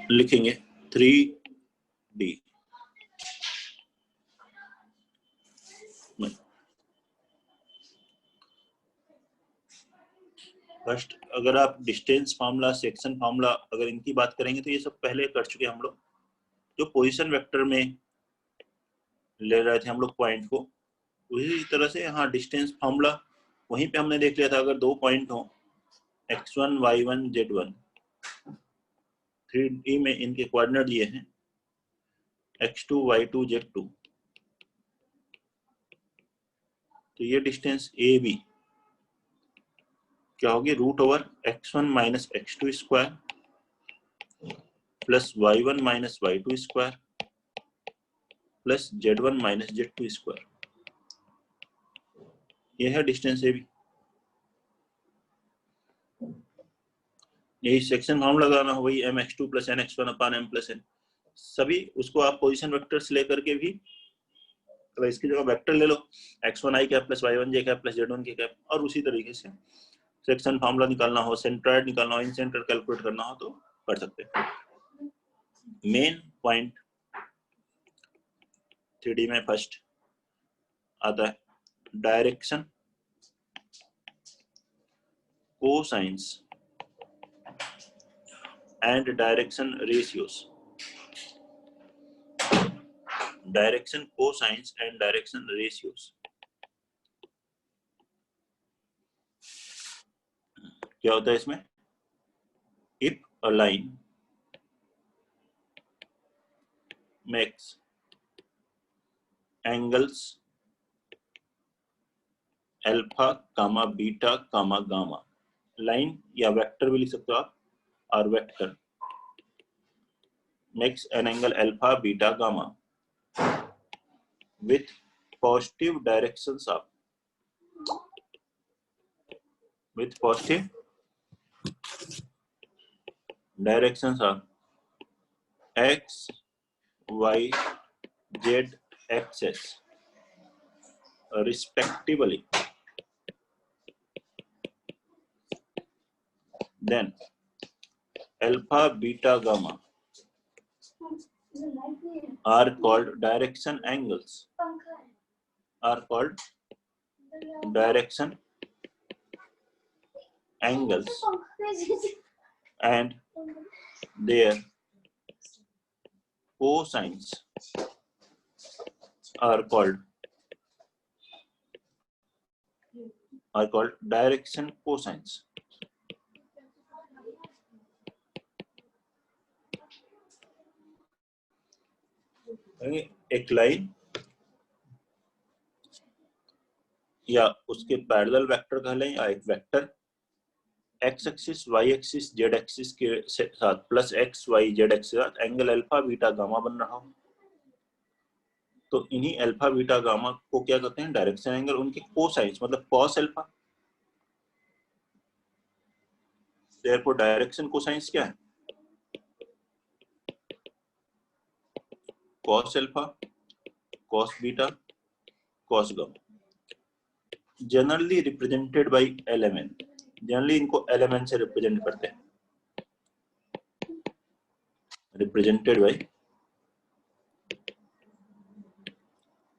लिखेंगे 3D। First अगर आप डिस्टेंस फार्मूला, सेक्शन फार्मूला अगर इनकी बात करेंगे तो ये सब पहले कर चुके हैं हम लोग। जो पोजीशन वेक्टर में ले रहे थे हम लोग पॉइंट को, उसी तरह से यहाँ डिस्टेंस फार्मूला वहीं पे हमने देख लिया था। अगर दो पॉइंट हो x1 y1 z1, 3D में इनके कोऑर्डिनेट दिए हैं x2 y2 z2, तो ये डिस्टेंस ए बी क्या होगी, root over x1 minus x2 square plus y1 minus y2 square plus z1 minus z2 square, ये है डिस्टेंस ए बी। यही सेक्शन फार्मूला लगाना हो, वही mx2 plus nx1 upon m plus n, सभी उसको आप पोजीशन वेक्टर से लेकर के भी, तो इसकी जगह वेक्टर ले लो x1 i cap plus y1 j cap plus z1 k cap, और उसी तरीके से सेक्शन फार्मूला निकालना हो, सेंट्रॉइड निकालना हो, इन सेंटर कैलकुलेट करना हो तो कर सकते हैं। मेन पॉइंट 3D में फर्स्ट आता है direction, cosines and direction ratios. Direction, cosines and direction ratios क्या होता है इसमें? If a line makes angles alpha comma beta comma gamma, line या वेक्टर भी लिख सकते हो आप, और vector makes an angle alpha beta gamma with positive directions of x y z axis respectively, then alpha beta gamma are called direction angles, and their cosines are called direction cosines. एक line या उसके parallel vector कह लें, या एक vector X axis Y axis Z axis के साथ plus X Y Z axis के साथ एंगल अल्फा बीटा गामा बन रहा हो, तो इन्हीं अल्फा बीटा गामा को क्या कहते हैं? Direction angle. उनके कोसाइंस मतलब cos alpha, therefore direction cosines क्या है? Cos alpha, cos beta, cos gamma, generally represented by LMN. Generally इनको एलएमएन से रिप्रेजेंट करते हैं, रिप्रेजेंटेड बाय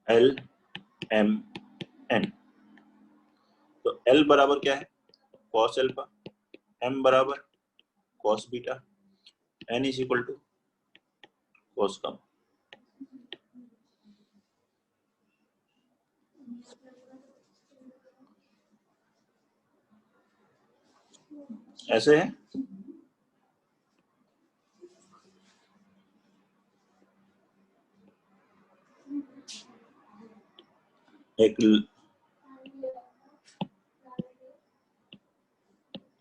LMN। तो L बराबर क्या है? कॉस अल्फा, M बराबर cos beta, N is equal to cos gamma. ऐसे है। एक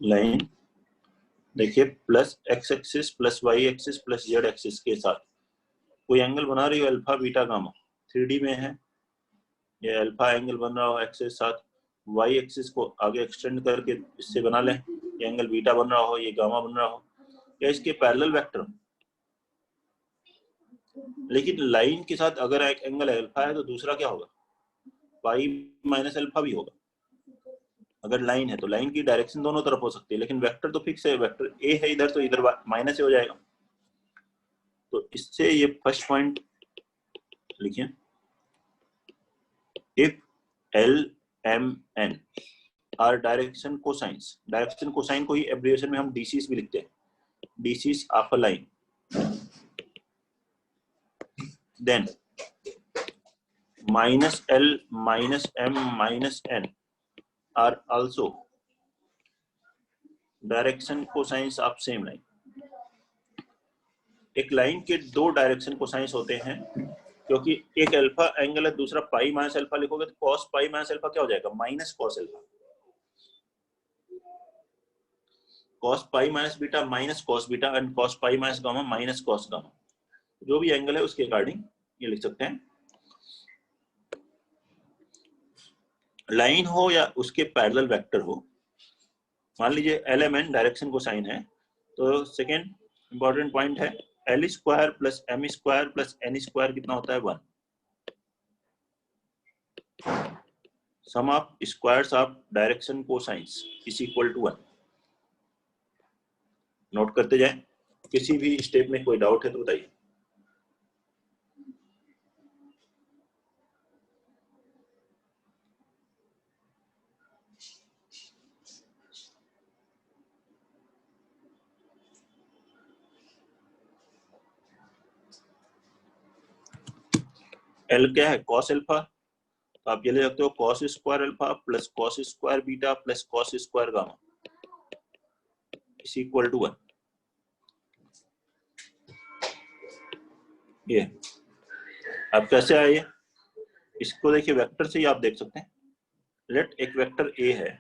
लाइन देखिए plus X axis plus Y axis plus Z axis के साथ कोई एंगल बना रही हो अल्फा बीटा गामा, 3D में है, ये अल्फा एंगल बन रहा हो एक्स के साथ, वाई एक्सिस को आगे एक्सटेंड करके इससे बना लें, ये एंगल बीटा बन रहा हो, ये गामा बन रहा हो, या इसके पैरेलल वेक्टर। लेकिन लाइन के साथ अगर एक एंगल अल्फा है तो दूसरा क्या होगा? वाई माइनस अल्फा भी होगा। अगर लाइन है तो लाइन की डायरेक्शन दोनों तरफ हो सकती है, लेकिन वेक्टर तो फिक्स है, वेक्टर ए है इधर तो इधर माइनस हो जाएगा। तो इससे ये फर्स्ट पॉइंट लिखिए, if L M N are direction cosines, direction cosine को ही एब्रिविएशन में हम डीसीस भी लिखते हैं, DCs of a line, then minus L minus M minus N are also direction cosines of same line. एक line के दो डायरेक्शन कोसाइंस होते हैं, क्योंकि एक अल्फा एंगल है, दूसरा पाई माइनस अल्फा लिखोगे तो कॉस पाई माइनस अल्फा क्या हो जाएगा, minus cos alpha. Cos pi minus beta minus cos beta and cos pi minus gamma minus cos gamma, जो भी एंगल है उसके अकॉर्डिंग ये लिख सकते हैं। लाइन हो या उसके पैरेलल वेक्टर हो, मान लीजिए LMN डायरेक्शन कोसाइन है, तो सेकेंड इंपॉर्टेंट पॉइंट है L square plus M square plus N square कितना होता है, 1। Sum of squares of direction cosines is equal to 1। Note करते जाएं, किसी भी स्टेप में कोई डाउट है तो बताइए। L क्या है, कॉस अल्फा, तो आप ये ले सकते हो cos square alpha plus cos square beta plus cos square gamma is equal to 1। ये अब कैसे आए, इसको देखिए वेक्टर से ही आप देख सकते हैं। लेट एक वेक्टर A है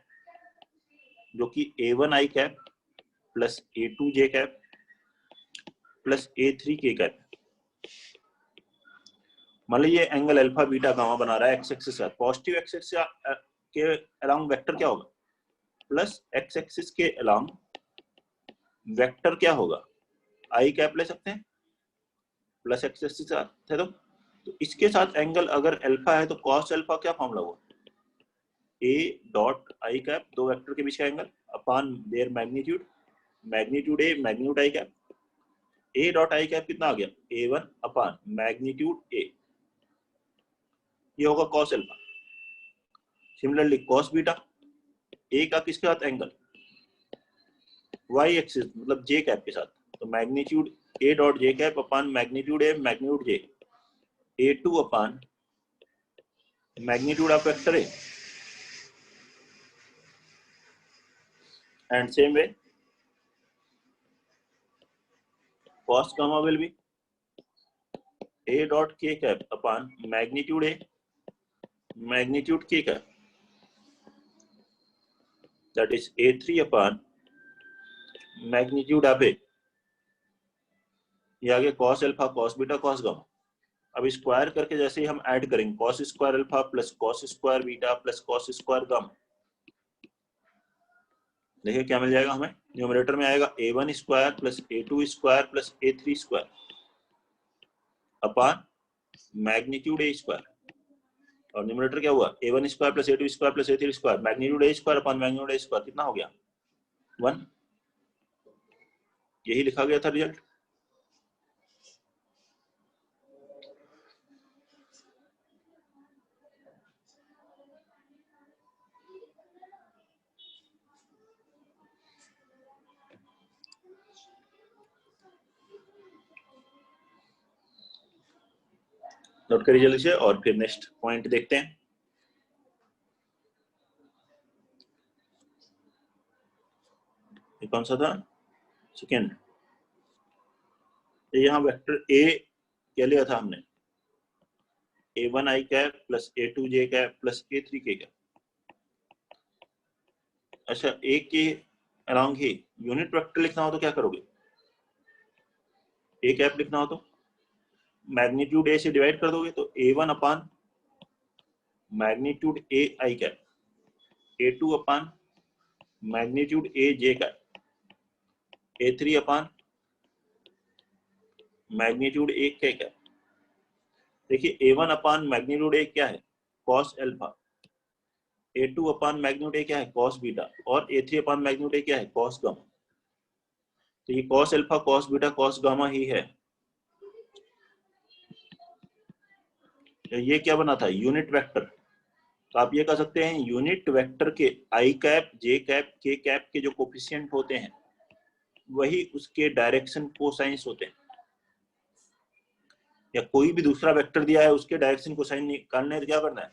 जो कि A1 i cap plus A2 j cap plus A3 k cap. मान लीजिए एंगल अल्फा बीटा गामा बना रहा है एक्स एक्सिस का, पॉजिटिव एक्स एक्सिस के अलोंग वेक्टर क्या होगा, प्लस एक्स एक्सिस के अलोंग वेक्टर क्या होगा, आई कैप ले सकते हैं, प्लस एक्स एक्सिस है तो इसके साथ एंगल अगर अल्फा है तो कॉस अल्फा क्या फॉर्मूला हुआ, ए डॉट आई कैप, दो वेक्टर के बीच का angle upon their magnitude, magnitude A magnitude I cap, A dot I cap कितना आ गया, A1 अपॉन मैग्नीट्यूड ए, ये होगा cos alpha. Similarly cos beta, A का किसके साथ एंगल, वाई एक्सिस मतलब जे कैप के साथ, तो magnitude A dot J cap upon magnitude A magnitude J, A2 upon magnitude of vector A, and same way cos gamma will be A dot k cap upon magnitude A magnitude k cap, that is A3 upon magnitude of A। ये आगे cos alpha cos beta cos gamma. अब square करके जैसे ही हम add करेंगे cos square alpha plus cos square beta plus cos square gamma, देखिए क्या मिल जाएगा हमें, न्यूमरेटर में आएगा A1 square plus A2 square plus A3 square upon magnitude A square, और न्यूमरेटर क्या हुआ, A1 square plus A2 square plus A3 square, magnitude A square upon magnitude A square कितना हो गया, 1। यही लिखा गया था रिजल्ट। नोट करिए जल्दी से, और फिर नेक्स्ट पॉइंट देखते हैं। ये कौन सा था, सेकेंड, यहाँ वेक्टर ए क्या लिया था हमने, A1 i cap plus A2 j cap plus A3 k cap. अच्छा, ए के अलोंग ही यूनिट वेक्टर लिखना हो तो क्या करोगे, ए कैप लिखना हो तो मैग्नीट्यूड ए से डिवाइड कर दोगे, तो A1 अपॉन मैग्नीट्यूड ए आई कैप, A2 अपॉन मैग्नीट्यूड ए जे कैप, A3 अपॉन मैग्नीट्यूड ए के कैप। देखिए A1 अपॉन मैग्नीट्यूड ए क्या है, cos alpha, A2 upon magnitude ए क्या है, कॉस बीटा, और A3 अपॉन मैग्नीट्यूड ए क्या है, कॉस गामा। तो ये cos alpha cos beta cos gamma ही है, ये क्या बना था, यूनिट वेक्टर। तो आप ये कह सकते हैं यूनिट वेक्टर के आई cap, J cap, K cap के जो कोफिशिएंट होते हैं वही उसके डायरेक्शन कोसाइंस होते हैं। या कोई भी दूसरा वेक्टर दिया है उसके डायरेक्शन कोसाइन निकालने क्या करना है,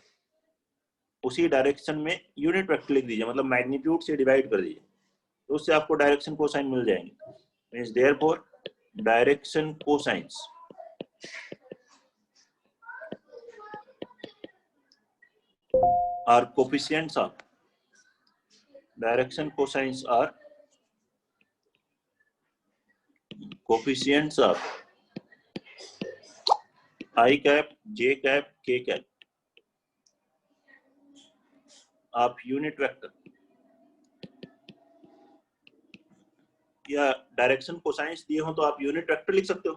उसी डायरेक्शन में यूनिट वेक्टर लिख दीजिए, मतलब मैग्नीट्यूड से डिवाइड कर दीजिए, तो उससे आपको डायरेक्शन कोसाइन मिल जाएंगे। Means therefore direction cosines are coefficients of direction cosines are coefficients of I cap, J cap, K cap of unit vector. या डायरेक्शन कोसाइंस दिए हो तो आप यूनिट वेक्टर लिख सकते हो।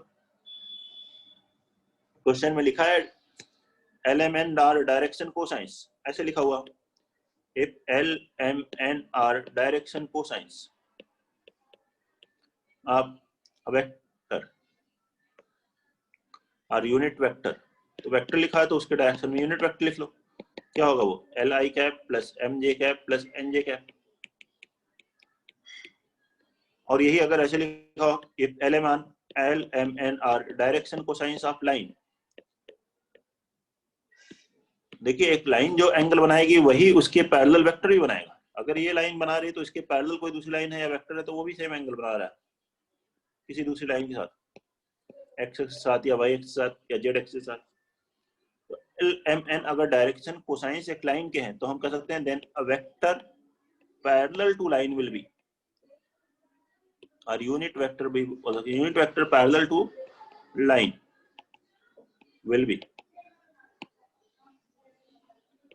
क्वेश्चन में लिखा है LMN आर डायरेक्शन कोसाइंस, ऐसे लिखा हुआ, if LMN are direction cosines of vector और यूनिट वेक्टर, तो वेक्टर लिखा है तो उसके डायरेक्शन में यूनिट वेक्टर लिख लो। क्या होगा वो, LI cap plus MJ cap plus NJ cap. और यही अगर ऐसे लिखा हो, if LMN are direction cosines of line. देखिए एक लाइन जो एंगल बनाएगी वही उसके पैरेलल वेक्टर भी बनाएगा। अगर ये लाइन बना रही है तो इसके पैरेलल कोई दूसरी लाइन है या वेक्टर है तो वो भी सेम एंगल बना रहा है किसी दूसरी लाइन के साथ, एक्स एक्सिस के साथ या वाई एक्सिस के साथ या जेड एक्सिस के साथ। तो LMN अगर डायरेक्शन कोसाइंस एक लाइन के हैं तो हम कह सकते हैं then a vector parallel to line will be, और यूनिट वेक्टर भी, unit vector parallel to line will be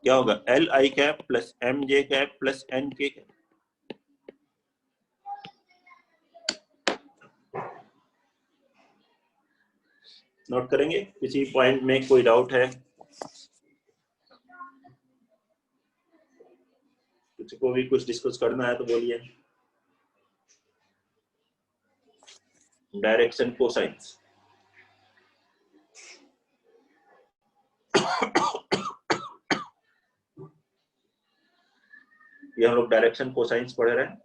क्या होगा, LI cap plus MJ cap plus NK cap. Note करेंगे, किसी पॉइंट में कोई डाउट है, किसी को भी कुछ डिस्कस करना है तो बोलिए। डायरेक्शन कोसाइंस ये हम लोग डायरेक्शन कोसाइंस पढ़ रहे हैं।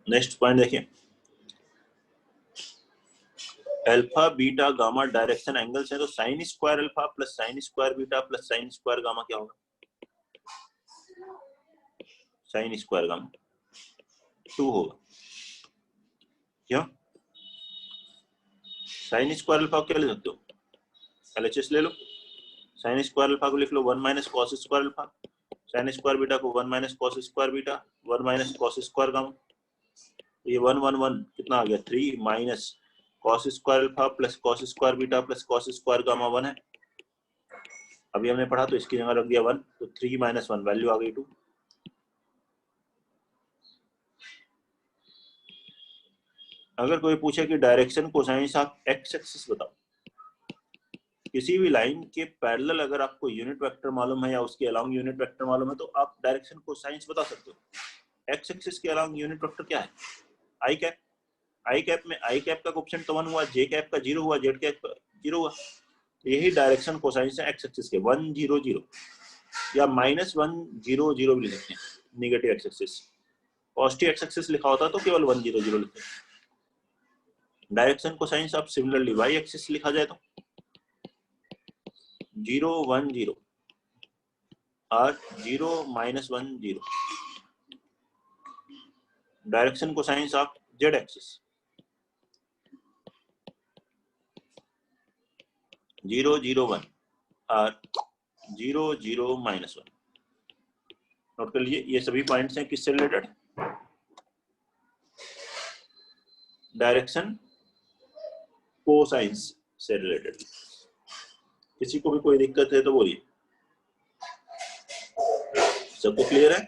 नेक्स्ट पॉइंट देखिए, alpha beta gamma direction angles है तो sine square alpha plus sine square beta plus sine square gamma क्या होगा, साइन स्क्वायर गामा 2 होगा। क्यों, साइन स्क्वायर अल्फा क्या ले सकते हो, LHS ले लो, साइन स्क्वायर अल्फा को लिख लो 1 minus cos square alpha, sine square beta को 1 minus cos square beta, 1 minus cos square gamma. ये 1 1 1 कितना आ गया, 3 minus cos square alpha plus cos square beta plus cos square gamma 1 है। अभी हमने पढ़ा तो इसकी जगह रख दिया 1, तो 3 माइनस 1 वैल्यू आ गई 2। अगर कोई पूछे कि direction cosines of x axis बताओ, किसी भी लाइन के पैरेलल अगर आपको यूनिट वेक्टर मालूम है या उसके अलोंग यूनिट वेक्टर मालूम है तो आप डायरेक्शन कोसाइंस बता सकते हो। एक्स एक्सिस के अलोंग यूनिट वेक्टर क्या है, आई कैप। आई कैप में आई कैप का कोएफिशिएंट तो 1 हुआ, जे कैप का 0 हुआ, जेड कैप का 0 हुआ। यही डायरेक्शन कोसाइंस है एक्स एक्सिस के, 1 0 0 या -1 0 0 भी लिख सकते हैं। Negative x axis, positive x axis लिखा होता तो केवल 1 0 0 लिखते हैं। डायरेक्शन कोसाइंस आप सिमिलरली वाई एक्सिस लिखा जाए तो 0 1 0 और 0 -1 0। Direction cosines of Z axis 0 0 1 और 0 0 -1। नोट कर लीजिए, ये सभी पॉइंट्स हैं किससे रिलेटेड, डायरेक्शन कोसाइंस से रिलेटेड। किसी को भी कोई दिक्कत है तो बोलिए। सबको क्लियर है?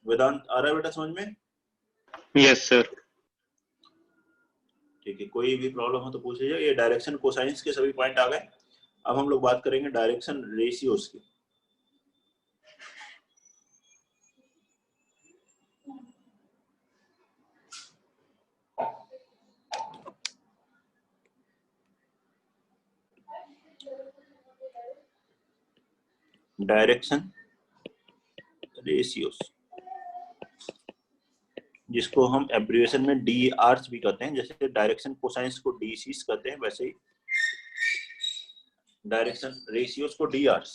वेदांत आ रहा है बेटा समझ में? Yes sir. ठीक है, कोई भी प्रॉब्लम हो तो पूछ लीजिए। ये डायरेक्शन कोसाइंस के सभी पॉइंट आ गए। अब हम लोग बात करेंगे डायरेक्शन रेशियोज की। डायरेक्शन रेशियोज, जिसको हम एब्रिविएशन में DRs भी कहते हैं, जैसे डायरेक्शन कोसाइंस को DCs कहते हैं, वैसे ही डायरेक्शन रेशियोज को DRs।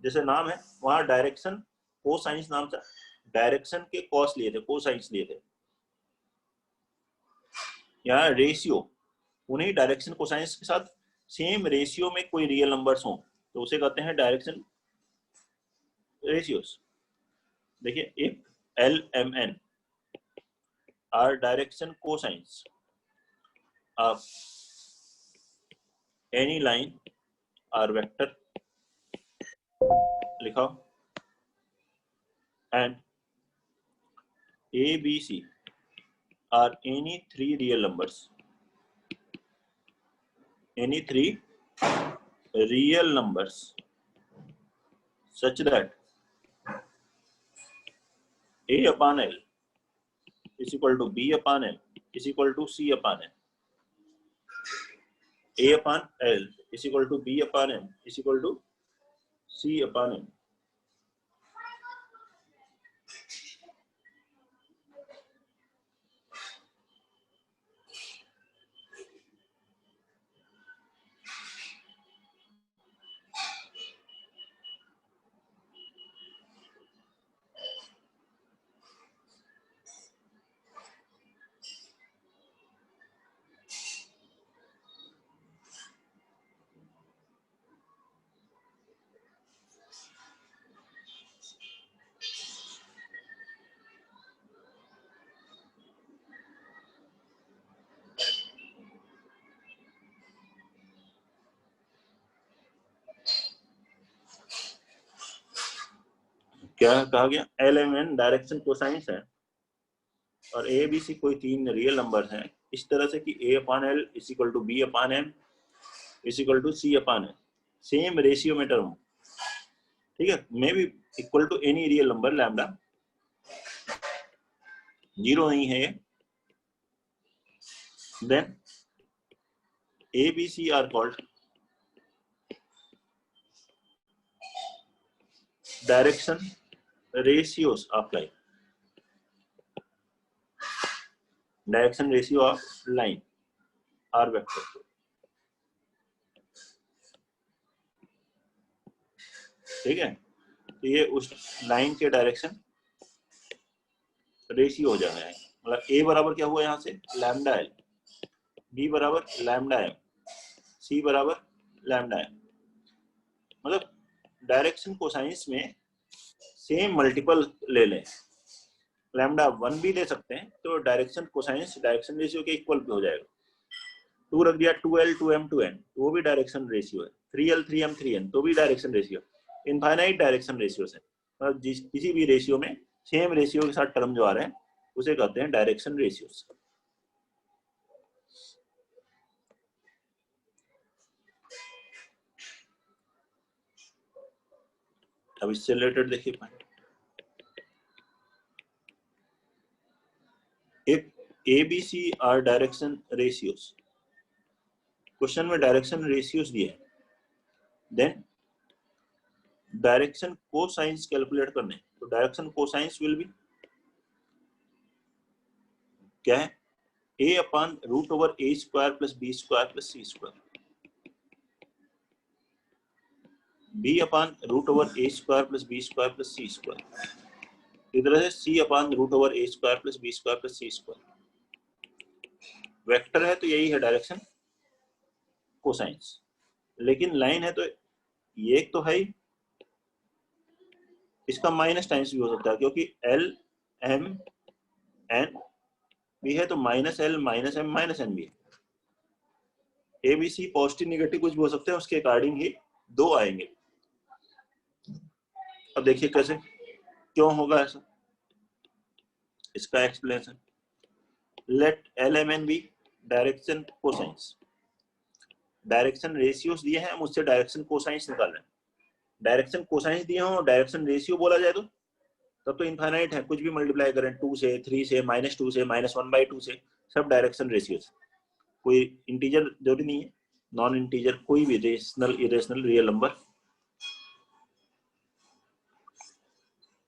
जैसे नाम है वहां डायरेक्शन कोसाइंस नाम था, डायरेक्शन के कॉस लिए थे, कोसाइंस लिए थे। यहाँ रेशियो, उन्हीं डायरेक्शन कोसाइंस के साथ सेम रेशियो में कोई रियल नंबर्स हो तो उसे कहते हैं डायरेक्शन रेशियोज। देखिए, if LMN are direction cosines of any line or vector, लिखा, and ABC are any three real numbers, any three real numbers such that A upon L is equal to B upon M is equal to C upon N. A upon L is equal to B upon M is equal to C upon N. क्या कहा गया? LMN direction cosines है और ABC कोई तीन real number हैं, इस तरह से कि A upon L is equal to B upon M is equal to C upon N, same ratio में टर्म, ठीक है, may be equal to any real number lambda, zero नहीं है ये। Then ABC are called direction ratios of line, direction ratio of line or vector, ठीक है। तो ये उस लाइन के डायरेक्शन रेशियो हो जाना है, मतलब A बराबर क्या हुआ यहाँ से लैम्डा L, B बराबर लैम्डा M, C बराबर लैम्डा M। मतलब डायरेक्शन कोसाइंस में सेम मल्टीपल ले लें, लैम्डा 1 भी ले सकते हैं तो डायरेक्शन कोसाइंस डायरेक्शन रेशियो के इक्वल पे हो जाएगा। 2 रख दिया 2L 2M 2N तो वो भी डायरेक्शन रेशियो है, 3L 3M 3N तो भी direction ratio, infinite direction ratio है। मतलब किसी भी रेशियो में सेम रेशियो के साथ टर्म जो आ रहे हैं उसे कहते हैं डायरेक्शन रेशियोस। अब इससे रिलेटेड देखिए point, if ABC are direction ratios, question में डायरेक्शन रेशियोस दिए, देन डायरेक्शन कोसाइंस कैलकुलेट करने, तो डायरेक्शन कोसाइंस विल बी क्या है, A upon root over A square plus B square plus C square, B upon root over A square plus B square plus C square, इधर से C upon root over A square plus B square plus C square. Vector है तो यही है direction cosines, लेकिन line है तो ये एक तो है ही, इसका माइनस टाइम्स भी हो सकता है क्योंकि L M N भी है तो minus L minus M minus N भी है। ABC पॉजिटिव निगेटिव कुछ भी हो सकते हैं, उसके अकॉर्डिंग ही दो आएंगे, अब देखिए कैसे, क्यों होगा ऐसा, इसका explanation. Let LMN be direction cosines. Direction ratios दिए हैं, मुझसे डायरेक्शन कोसाइंस निकालना है। डायरेक्शन कोसाइंस दिए हो, डायरेक्शन रेशियो बोला जाए तो तब तो इनफाइनाइट है, कुछ भी मल्टीप्लाई करें 2 से, 3 से, -2 से, -1/2 से, सब डायरेक्शन रेशियोज। कोई इंटीजर जरूरी नहीं है, नॉन इंटीजर, कोई भी rational, irrational, real number.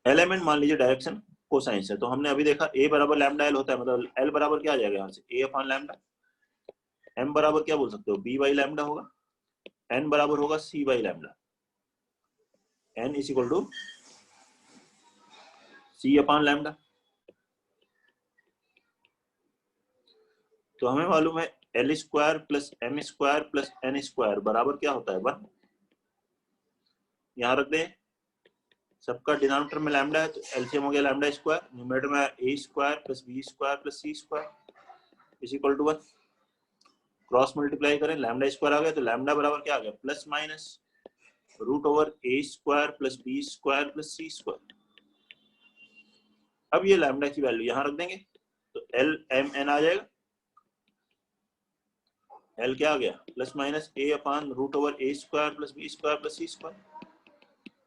Element मान लीजिए डायरेक्शन कोसाइंस है, तो हमने अभी देखा a बराबर लैम्डा एल होता है, मतलब l बराबर क्या आ जाएगा यहाँ से, a अपॉन लैम्डा। m बराबर क्या बोल सकते हो, b बाई लैम्डा होगा। n बराबर होगा c by lambda. n is equal to c upon lambda. तो हमें मालूम है l square plus m square plus n square बराबर क्या होता है, 1। यहाँ रख दे, सबका डिनोमिनेटर में लैम्डा है तो एलसीएम हो गया लैम्डा स्क्वायर, न्यूमरेटर में a square plus b square plus c square is equal to 1। Cross multiply करें, लैम्डा स्क्वायर आ गया तो लैम्डा बराबर क्या आ गया, plus minus root over a square plus b square plus c square. अब ये लैम्डा की वैल्यू यहाँ रख देंगे तो LMN आ जाएगा। L क्या आ गया, plus minus a upon root over a square plus b square plus c square.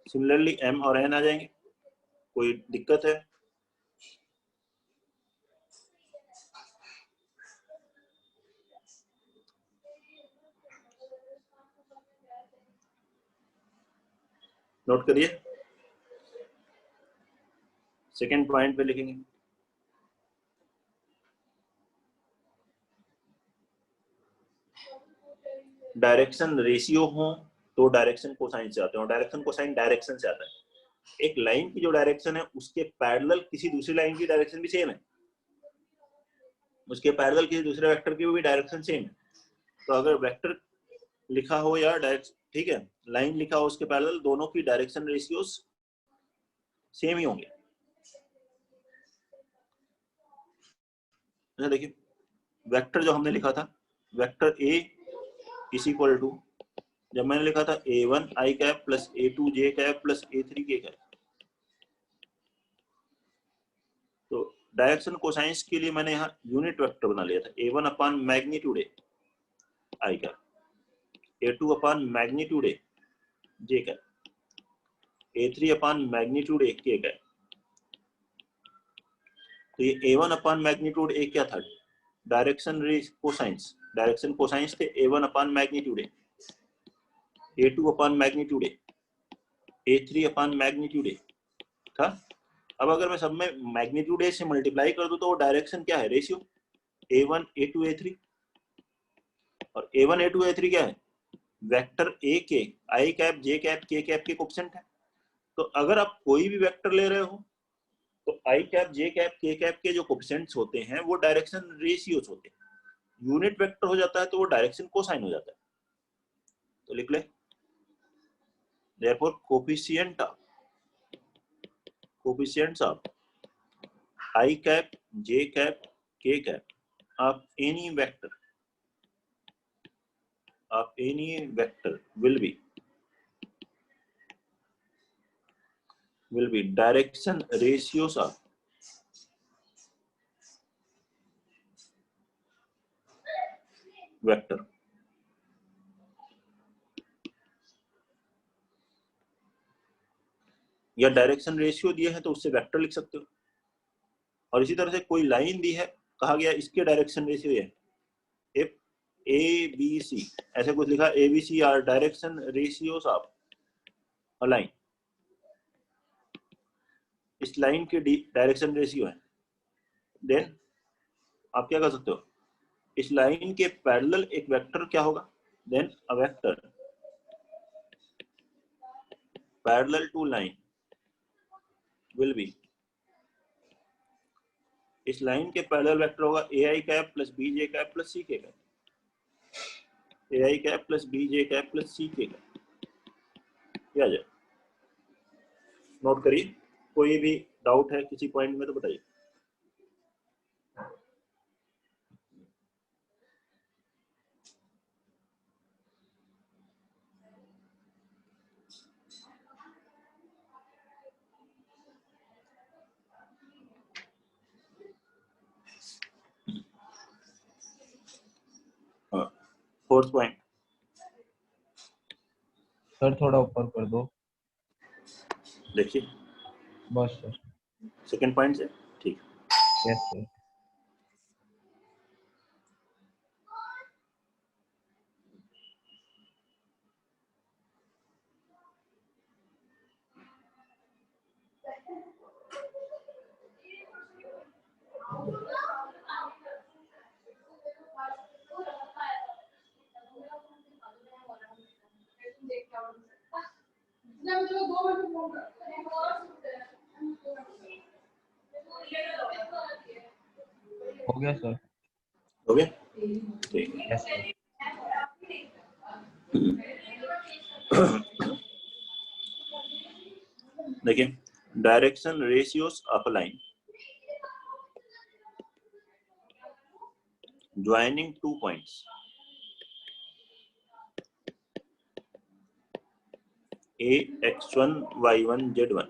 Similarly m और n आ जाएंगे, कोई दिक्कत है? नोट करिए, सेकेंड पॉइंट पे लिखेंगे। डायरेक्शन रेशियो हो तो डायरेक्शन कोसाइन से आते हैं, और डायरेक्शन कोसाइन डायरेक्शन से आता है। एक लाइन की जो डायरेक्शन है उसके पैरेलल किसी दूसरी लाइन की डायरेक्शन भी सेम है, उसके पैरेलल किसी दूसरे वेक्टर की भी डायरेक्शन सेम है। तो अगर वेक्टर लिखा हो या डायरेक्ट, ठीक है, लाइन लिखा हो उसके पैरेलल, दोनों की डायरेक्शन रेशियोज सेम ही होंगे। देखिए वेक्टर जो हमने लिखा था, vector A is equal to, जब मैंने लिखा था A1 i cap plus A2 j cap plus A3 k cap, तो डायरेक्शन कोसाइंस के लिए मैंने यहाँ यूनिट वेक्टर बना लिया था, A1 अपॉन मैग्नीट्यूड ए आई कैप, A2 अपॉन मैग्नीट्यूड ए जे कैप, A3 अपॉन मैग्नीट्यूड ए के कैप। तो ये A1 अपॉन मैग्नीट्यूड ए क्या था, डायरेक्शन कोसाइंस, डायरेक्शन कोसाइंस थे A1 अपॉन मैग्नीट्यूड ए, A2 अपॉन मैग्नीट्यूड ए, A3 अपॉन मैग्नीट्यूड ए था। अब अगर मैं सब में मैग्नीट्यूड ए से मल्टीप्लाई कर दूं तो वो डायरेक्शन क्या है, रेशियो A1 A2 A3, और A1 A2 A3 क्या है, वेक्टर ए के आई cap J cap K cap के कोएफिशिएंट है। तो अगर आप कोई भी वेक्टर ले रहे हो तो आई cap J cap K cap के जो कोएफिशिएंट्स होते हैं वो डायरेक्शन रेशियोज होते हैं। यूनिट वेक्टर हो जाता है तो वो डायरेक्शन कोसाइन हो जाता है। तो लिख ले, therefore coefficients of I cap, J cap, K cap of any vector will be direction ratios of vector। या डायरेक्शन रेशियो दिए हैं तो उससे वेक्टर लिख सकते हो। और इसी तरह से कोई लाइन दी है, कहा गया इसके डायरेक्शन रेशियो है इफ ABC, ऐसे कुछ लिखा ABC are direction ratios of a line, इस लाइन के डायरेक्शन रेशियो है, देन आप क्या कर सकते हो, इस लाइन के पैरेलल एक वेक्टर क्या होगा, then a vector parallel to line will be, इस लाइन के पैरेलल वेक्टर होगा AI cap plus BJ cap plus CK cap, AI cap plus BJ cap plus CK cap. क्या जाए, नोट करिए, कोई भी डाउट है किसी पॉइंट में तो बताइए। फोर्थ पॉइंट सर थोड़ा ऊपर कर दो। देखिए, बस सर। सेकंड पॉइंट से ठीक। Yes sir. हो गया सर। हो गया, ठीक। Yes sir. देखिए, direction ratios of a line joining 2 points A x1 y1 z1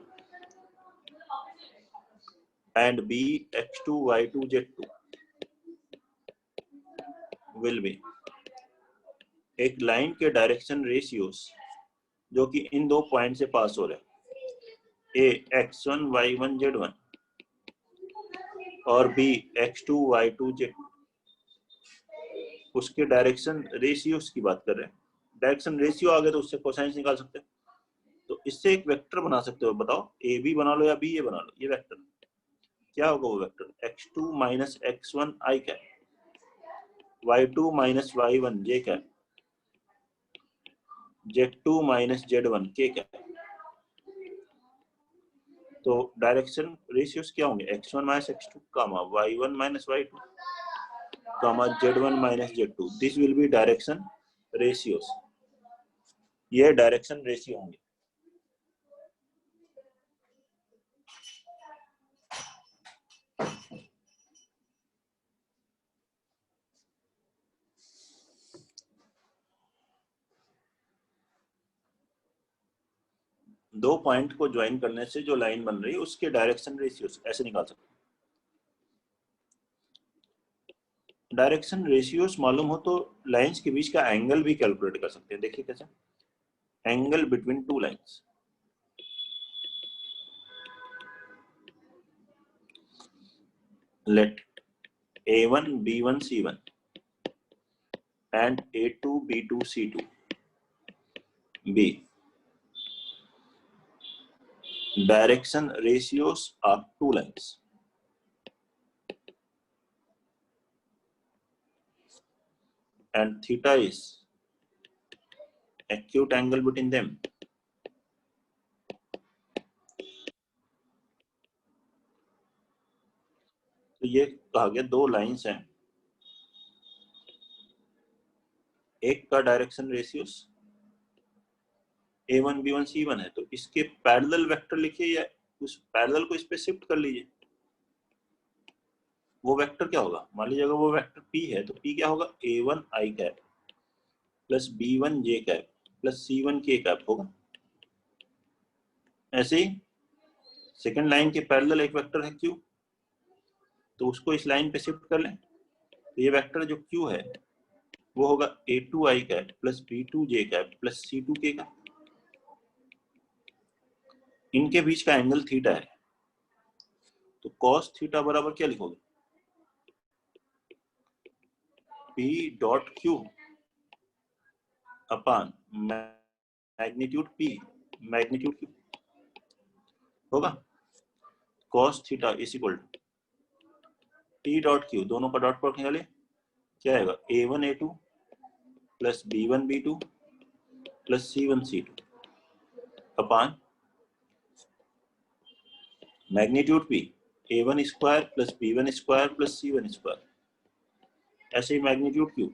and B x2 y2 z2 will be एक लाइन के डायरेक्शन रेशियोस जो कि इन दो पॉइंट से पास हो रहे हैं, A x1 y1 z1 और B x2 y2 z2, उसके डायरेक्शन रेशियोस की बात कर रहे हैं। डायरेक्शन रेशियो आ गए तो उससे कोसाइंस निकाल सकते हैं, तो इससे एक वेक्टर बना सकते हो। बताओ, ए बी बना लो या बी ए बना लो। ये वेक्टर क्या होगा? वो vector x2 minus x1 i cap, y2 minus y1 j cap, z2 minus z1 k cap. तो डायरेक्शन रेशियोस क्या होंगे? x1 minus x2 comma y1 minus y2 comma z1 minus z2। This will be direction ratios. ये direction ratio होंगे। दो point को join करने से जो लाइन बन रही है उसके डायरेक्शन रेशियोस ऐसे निकाल सकते हैं। डायरेक्शन रेशियोस मालूम हो तो लाइंस के बीच का एंगल भी कैलकुलेट कर सकते हैं। देखिए कैसे, angle between two lines. Let A1 B1 C1 and A2 B2 C2 be direction ratios of two lines and theta is acute angle between them. तो ये कहा गया दो लाइंस हैं, एक का direction ratios A1 B1 C1 है, तो इसके पैरेलल वेक्टर लिखिए या उस पैरेलल को इस पे शिफ्ट कर लीजिए। वो वेक्टर क्या होगा? मान लीजिए अगर वो वेक्टर P है तो P क्या होगा? A1 I cap plus B1 J cap plus C1 K cap होगा। ऐसे ही सेकंड लाइन के पैरेलल एक वेक्टर है Q, तो उसको इस लाइन पे शिफ्ट कर लें, तो ये वेक्टर जो Q है वो होगा A2 I cap plus B2 J cap plus C2 K cap. इनके बीच का एंगल थीटा है, तो cos थीटा बराबर क्या लिखोगे? P dot Q upon magnitude P magnitude Q होगा। cos theta is equal to P dot Q, दोनों का डॉट प्रोडक्ट निकाले, क्या आएगा? A1 A2 प्लस B1 B2 प्लस C1 C2 upon magnitude P A1 square plus B1 square plus C1 square. ऐसे ही magnitude Q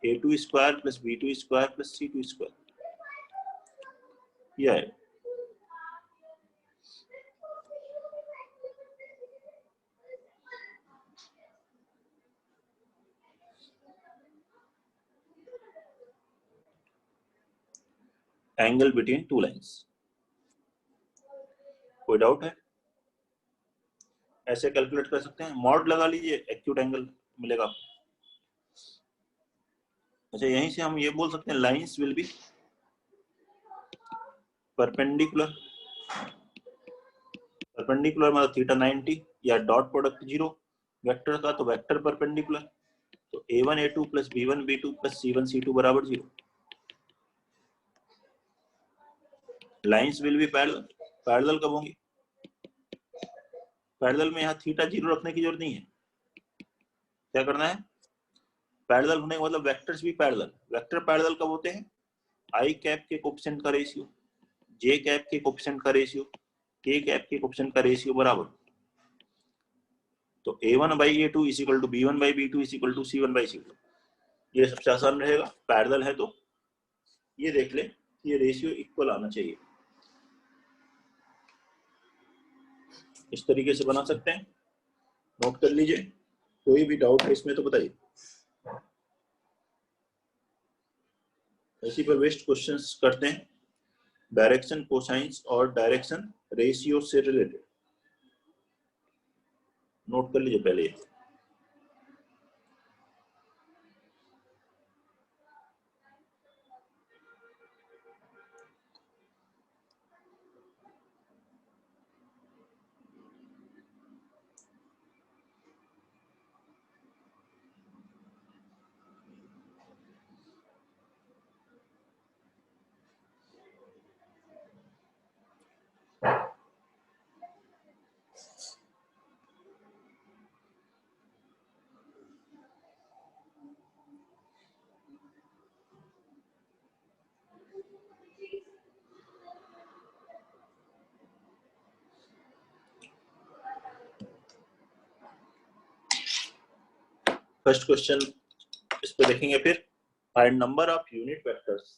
A2 square plus B2 square plus C2 square. यह है एंगल बिटवीन टू लाइंस। कोई doubt है? ऐसे calculate कर सकते हैं, मॉड लगा लीजिए, एक्यूट एंगल मिलेगा। अच्छा, यहीं से हम ये बोल सकते हैं lines will be perpendicular. Perpendicular मतलब थीटा 90 या डॉट प्रोडक्ट 0 वेक्टर का, तो वेक्टर परपेंडिकुलर। तो a1 a2 प्लस b1 b2 प्लस c1 c2 बराबर 0। Lines will be parallel. Parallel कब होंगी? पैरेलल में यहाँ थीटा 0 रखने की जरूरत नहीं है। क्या करना है? पैरेलल होने का मतलब वेक्टर्स भी पैरेलल। वेक्टर पैरेलल कब होते हैं? आई कैप के कोएफिशिएंट का रेशियो, जे कैप के कोएफिशिएंट का रेशियो, के कैप के कोएफिशिएंट का रेशियो बराबर। तो a1/a2 is equal to b1/b2 is equal to c1/c2। ये सबसे आसान रहेगा। पैरेलल है तो ये देख ले, ये रेशियो इक्वल आना चाहिए। इस तरीके से बना सकते हैं, नोट कर लीजिए। कोई भी डाउट है इसमें तो बताइए। इसी पर बेस्ड क्वेश्चंस करते हैं, डायरेक्शन कोसाइंस और डायरेक्शन रेशियो से रिलेटेड। नोट कर लीजिए पहले। फर्स्ट क्वेश्चन इस पे देखेंगे। फिर find number of unit vectors.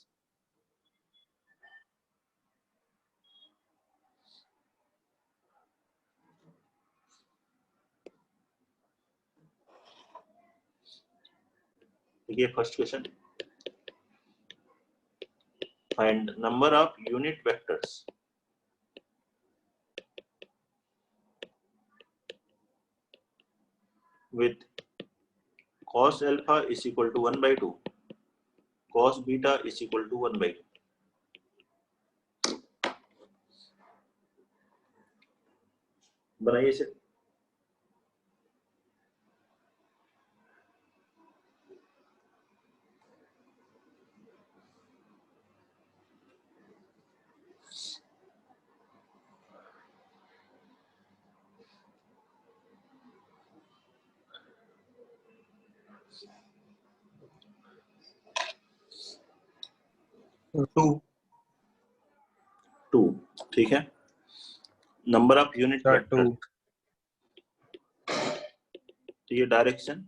देखिए first question, find number of unit vectors with cos alpha is equal to 1/2, cos beta is equal to 1/2। बनाइए इसे। टू, ठीक है। नंबर ऑफ यूनिट वेक्टर, तो ये डायरेक्शन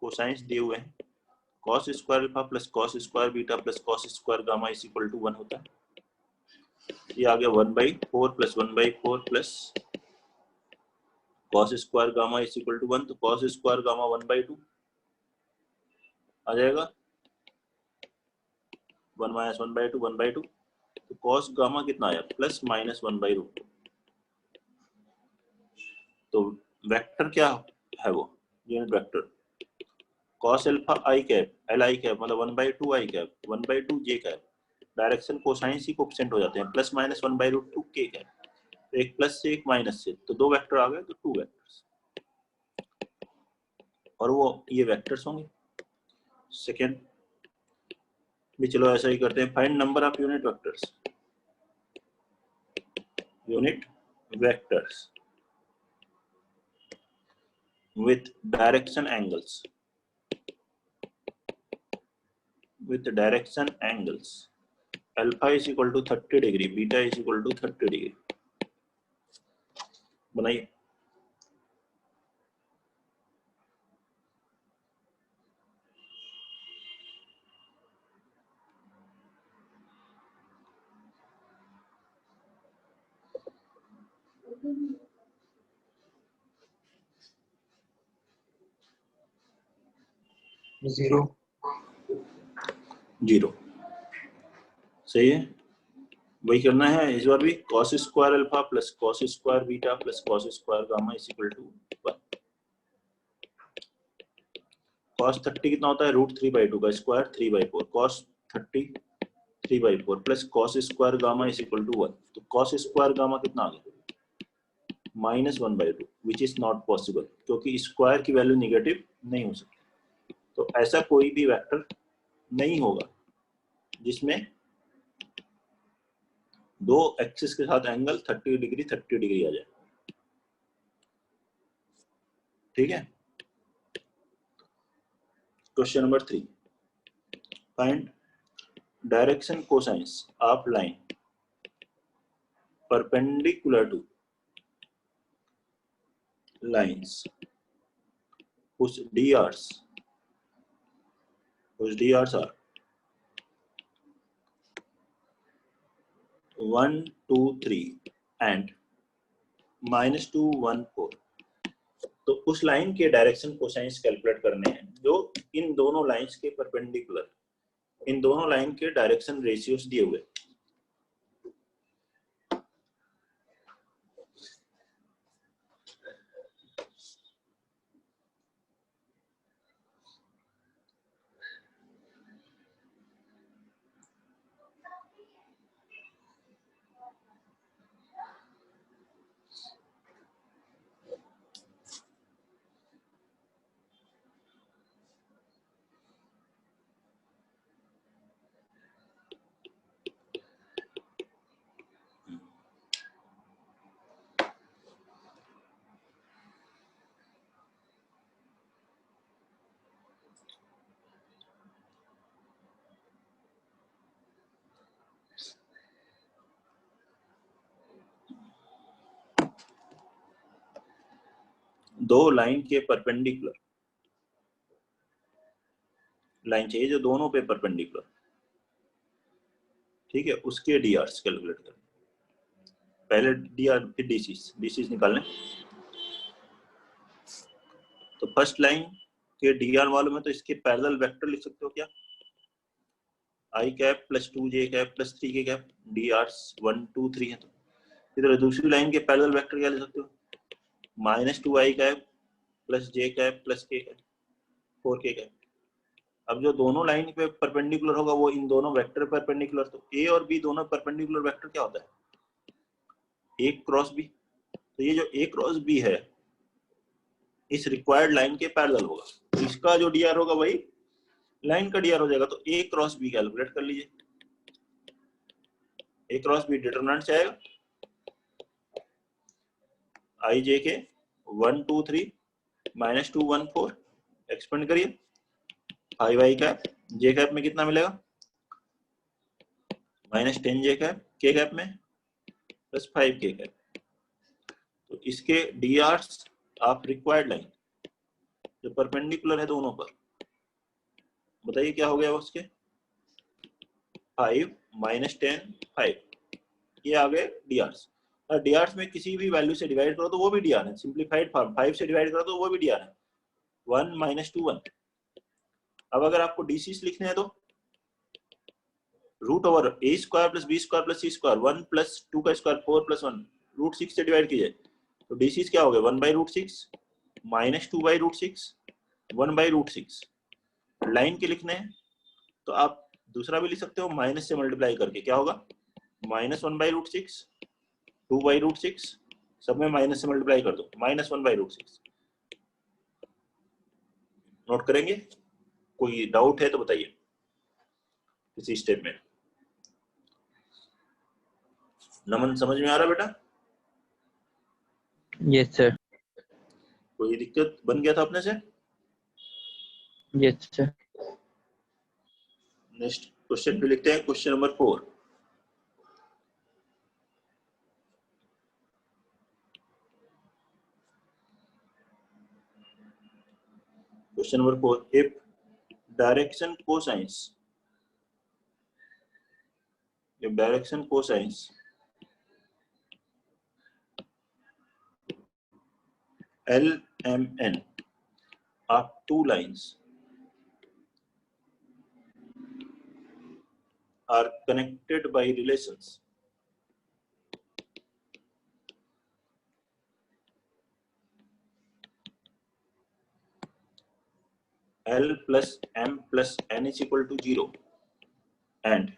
कोसाइंस दिए हुए हैं। cos square alpha plus cos square beta plus cos square gamma is equal to 1 होता है। ये आ गया 1/4 plus 1/4 plus cos square gamma is equal to 1। तो cos स्क्वायर गामा 1/2 आ जाएगा। 1 माइनस 1/2 1/2। तो cos गामा कितना आया? Plus minus 1/2। तो वेक्टर क्या है? वो unit vector cos alpha I cap L I cap मतलब 1/2 आई कैप 1/2 जे कैप। डायरेक्शन कोसाइन ही कोएफिशिएंट हो जाते हैं, प्लस माइनस 1/2 के कैप। तो एक प्लस से एक माइनस से, तो दो वेक्टर आ गए, तो टू वेक्टर्स। और वो ये वेक्टर्स होंगे। सेकेंड भी चलो ऐसा ही करते हैं, find number of unit vectors. Unit vectors with direction angles, with direction angles alpha is equal to 30 degree, beta is equal to 30 degree। बनाइए। जीरो। जीरो सही है। वही करना है इस बार भी। cos square alpha plus cos square beta plus cos square gamma is equal to 1। cos 30 कितना होता है √3/2 का square 3/4 cos 30 3/4 plus cos square gamma is equal to 1। तो cos स्क्वायर गामा कितना आ गया -1/2 विच इज नॉट पॉसिबल क्योंकि square की वैल्यू निगेटिव नहीं हो सकती। तो ऐसा कोई भी वेक्टर नहीं होगा जिसमें दो एक्सिस के साथ एंगल 30 डिग्री आ जाए। ठीक है। Question number 3, find direction cosines of line perpendicular to lines whose DRs are 1, 2, 3 and -2, 1, 4। तो उस लाइन के डायरेक्शन कोसाइंस कैलकुलेट करने हैं जो इन दोनों लाइंस के परपेंडिकुलर, इन दोनों लाइन के डायरेक्शन रेशियोज दिए हुए। दो लाइन के परपेंडिकुलर लाइन चाहिए जो दोनों पे परपेंडिकुलर, ठीक है, उसके डीआर्स कैलकुलेट करें। पहले डीआर फिर डीसीस निकालने। तो फर्स्ट लाइन के डीआर मालूम है तो इसके पैरेलल वेक्टर लिख सकते हो क्या, I cap plus 2j cap plus 3k cap, DRs 1, 2, 3 है। तो इधर दूसरी लाइन के पैरेलल वेक्टर क्या लिख सकते हो, -2i cap plus j cap plus k cap 4k cap. अब जो दोनों लाइन पे परपेंडिकुलर होगा वो इन दोनों वेक्टर परपेंडिकुलर, तो ए और बी दोनों परपेंडिकुलर वेक्टर क्या होता है, ए क्रॉस बी। तो ये जो ए क्रॉस बी है इस रिक्वायर्ड लाइन के पैरेलल होगा, तो इसका जो डीआर होगा वही लाइन का डीआर हो जाएगा। तो ए क्रॉस बी कैलकुलेट कर लीजिए। ए क्रॉस बी डिटरमिनेंट से आएगा आई जे के 1, 2, 3 -2, 1, 4 एक्सपेंड करिए 5i कैप, जे कैप में कितना मिलेगा -10j कैप, के कैप में +5k कैप। तो इसके डीआर्स ऑफ रिक्वायर्ड लाइन जो परपेंडिकुलर है दोनों पर, बताइए क्या हो गया उसके 5 -10 5, ये आ गए डीआर्स। और डीआर्स में किसी भी वैल्यू से डिवाइड करो तो वो भी डीआर है, सिंपलीफाइड फॉर्म 5 से डिवाइड करो तो वो भी डीआर है 1 -2 1। अब अगर आपको डीसीस लिखने हैं तो √a² + b² + c² 1 + 2 का स्क्वायर 4 + 1 √6 से डिवाइड कीजिए तो डीसीस क्या हो गया 1/√6 -2/√6 1/√6। लाइन के लिखने हैं तो आप दूसरा भी लिख सकते हो माइनस से मल्टीप्लाई करके, क्या होगा -1/√6 2/√6, सब में माइनस से मल्टीप्लाई कर दो -1/√6। नोट करेंगे, कोई डाउट है तो बताइए इसी स्टेप में। नमन समझ में आ रहा बेटा? Yes sir. कोई दिक्कत बन गया था अपने से? Yes sir. नेक्स्ट क्वेश्चन पे लिखते हैं question number 4। Question number 4, if direction cosines LMN of two lines are connected by relations L plus M plus N is equal to 0 and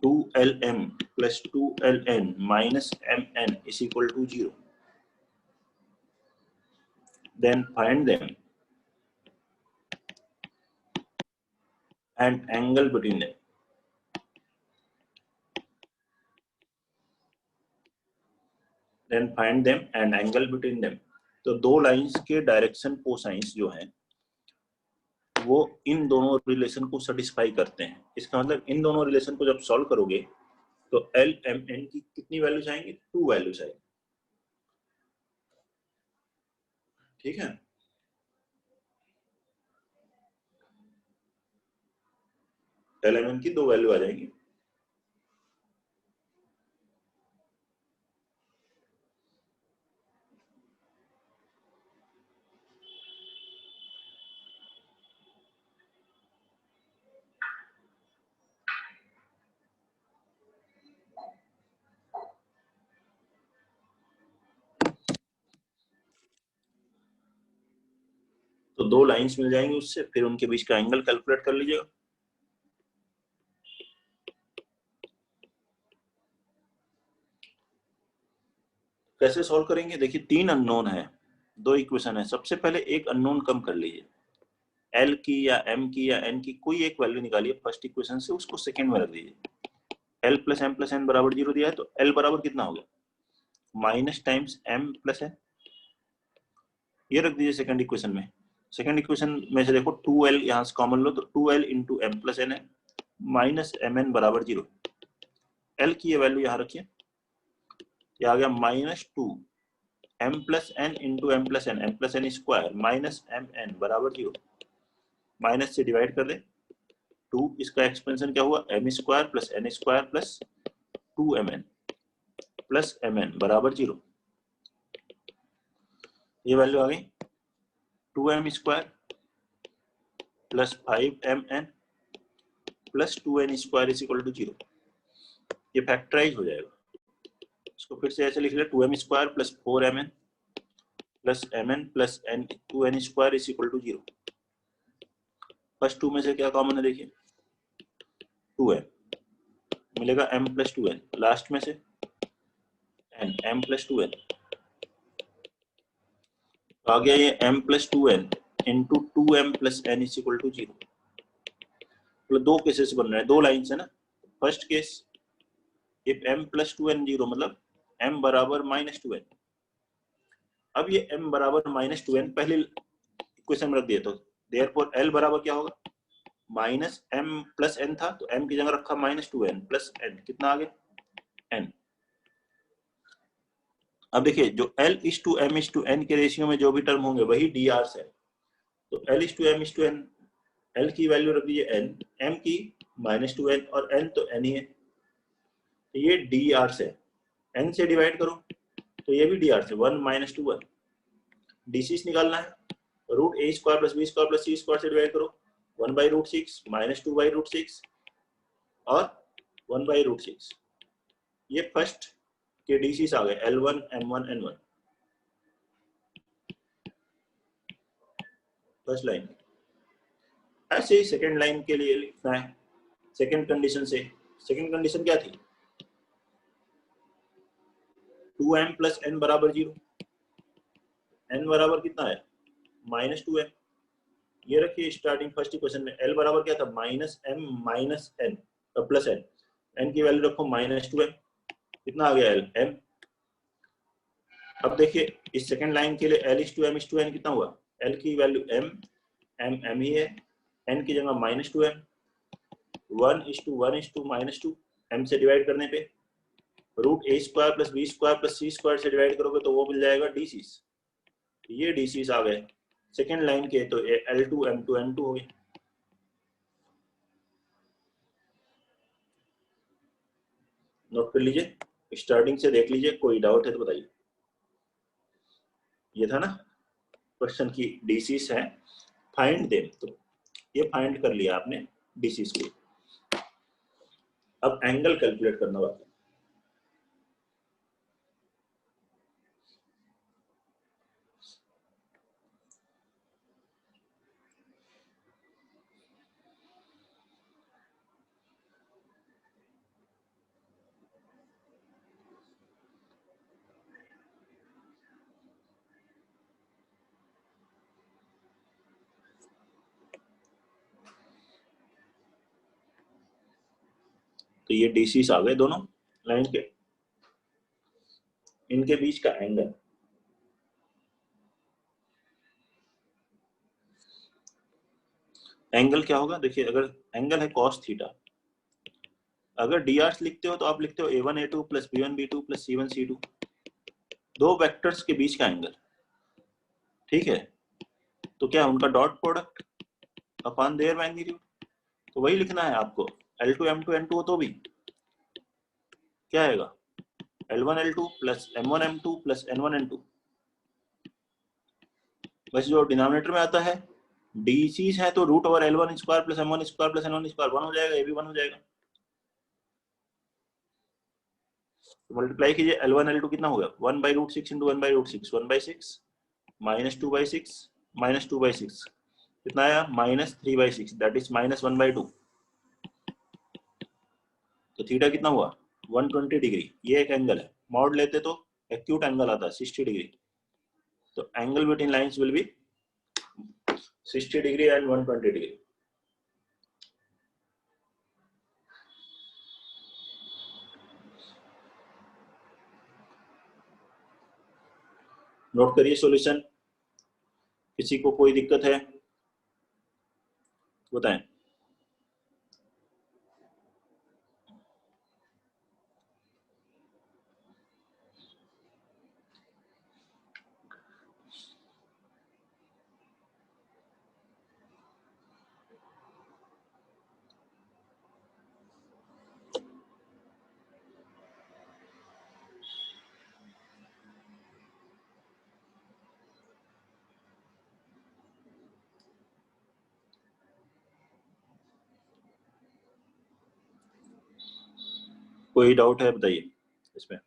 2LM plus 2LN minus MN is equal to 0. Then find them and angle between them. Then find them and angle between them. तो दो lines के direction cosines जो हैं वो इन दोनों relation को satisfy करते हैं। इसका मतलब इन दोनों रिलेशन को जब सॉल्व करोगे तो एल एम एन की कितनी वैल्यूज आएंगी? 2 वैल्यूज आएंगी। ठीक है, एल एम एन की 2 वैल्यू आ जाएंगी। तो दो लाइंस मिल जाएंगी उससे, फिर उनके बीच का एंगल कैलकुलेट कर लीजिएगा। कैसे सॉल्व करेंगे? देखिए 3 अननोन है, 2 इक्वेशन है। सबसे पहले एक अननोन कम कर लीजिए, एल की या एम की या एन की कोई एक वैल्यू निकालिए फर्स्ट इक्वेशन से, उसको सेकंड में रख दीजिए। L plus M plus N बराबर 0 दिया है तो एल बराबर कितना हो गया? Minus times M plus N, ये रख दीजिए सेकंड इक्वेशन में। सेकंड इक्वेशन में से देखो 2l यहाँ से कॉमन लो तो 2l into M plus N है माइनस एम एन बराबर 0। एल की ये वैल्यू यहाँ रखिए, ये आ गया -2 M plus N into M plus N square minus M N बराबर 0। माइनस से डिवाइड कर दे 2, इसका एक्सपेंशन क्या हुआ? M square plus 2 M N plus M N बराबर 0। ये वैल्यू आ गई 2m square plus 5mn plus 2n square is equal to 0। ये फैक्टराइज हो जाएगा। इसको फिर से ऐसे लिख ले 2m square plus 4mn plus mn plus 2n square is equal to 0। First 2 में से क्या कॉमन है? देखिए 2m मिलेगा, m प्लस 2n, लास्ट में से n, m प्लस 2n। तो आ गया ये m plus 2n into 2m plus n is equal to 0। मतलब दो केसेस बन रहे हैं, दो लाइन्स है ना। First case if m plus 2n 0 मतलब m बराबर -2n। अब ये m बराबर -2n पहले इक्वेशन में रख दिया तो देयरफॉर l बराबर क्या होगा? माइनस m प्लस n था तो m की जगह रखा -2n प्लस n, कितना आ गया? n। अब देखिए जो l is to m is to n के रेशियो में जो भी टर्म होंगे वही dr है। तो l is to m is to n, l की वैल्यू रख दीजिए n, m की -2n और n तो n ही है। तो ये dr से n से डिवाइड करो तो ये भी dr से 1 - 2 1। dc निकालना है, root a square plus b square plus c square से डिवाइड करो 1/√6 -2/√6 और 1/√6। ये फर्स्ट के dc आ गए L1 M1 N1 first line. ऐसे ही सेकंड लाइन के लिए लिखना है सेकंड कंडीशन से। सेकंड कंडीशन क्या थी? 2m प्लस n बराबर 0, n बराबर कितना है? -2m। ये रखिए स्टार्टिंग फर्स्ट इक्वेशन में l बराबर क्या था? -m minus n plus n, n की वैल्यू रखो -2m, कितना आ गया? l m। अब देखिए इस सेकंड लाइन के लिए l is to m is to n कितना हुआ? l की वैल्यू m, m ही है, n की जगह -2m, 1:1:-2 m से डिवाइड करने पे root a square plus b square plus c square से डिवाइड करोगे तो वो मिल जाएगा dc। ये dc आ गए सेकेंड लाइन के, तो L2 M2 N2 हो गए। नोट कर लीजिए, स्टार्टिंग से देख लीजिए, कोई डाउट है तो बताइए। ये था ना क्वेश्चन की डीसीस है, फाइंड देम। तो ये फाइंड कर लिया आपने डीसीस को। अब एंगल कैलकुलेट करना बाकी। तो ये डीसीस आ गए दोनों लाइन के, इनके बीच का एंगल क्या होगा? देखिए अगर एंगल है cos थीटा, अगर डी लिखते हो तो आप लिखते हो a1 a2 प्लस b1 b2 प्लस c1 c2, दो वेक्टर्स के बीच का एंगल, ठीक है? तो क्या उनका dot product upon their magnitude, तो वही लिखना है आपको। L2 M2 N2 हो तो भी क्या आएगा? L1 L2 plus M1 M2 plus N1 N2, बस जो डिनोमिनेटर में आता है डीसीज है तो root over L1 square plus M1 square plus N1 square 1 हो जाएगा, ये भी 1 हो जाएगा। तो मल्टीप्लाई कीजिए, L1 L2 कितना होगा? 1/√6 इंटू 1/√6, 1/6 माइनस 2/6 माइनस 2/6 कितना आया? -3/6, दैट इज -1/2। तो थीटा कितना हुआ? 120 डिग्री। ये एक एंगल है, मॉड लेते तो एक्यूट एंगल आता है 60 डिग्री। तो angle between lines will be 60 degree and 120 degree. Note करिए सॉल्यूशन। किसी को कोई दिक्कत है बताएं। कोई डाउट है बताइए इसमें।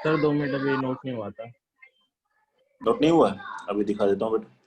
सर 2 मिनट, अभी नोट नहीं हुआ था। नोट नहीं हुआ? अभी दिखा देता हूँ बेटा।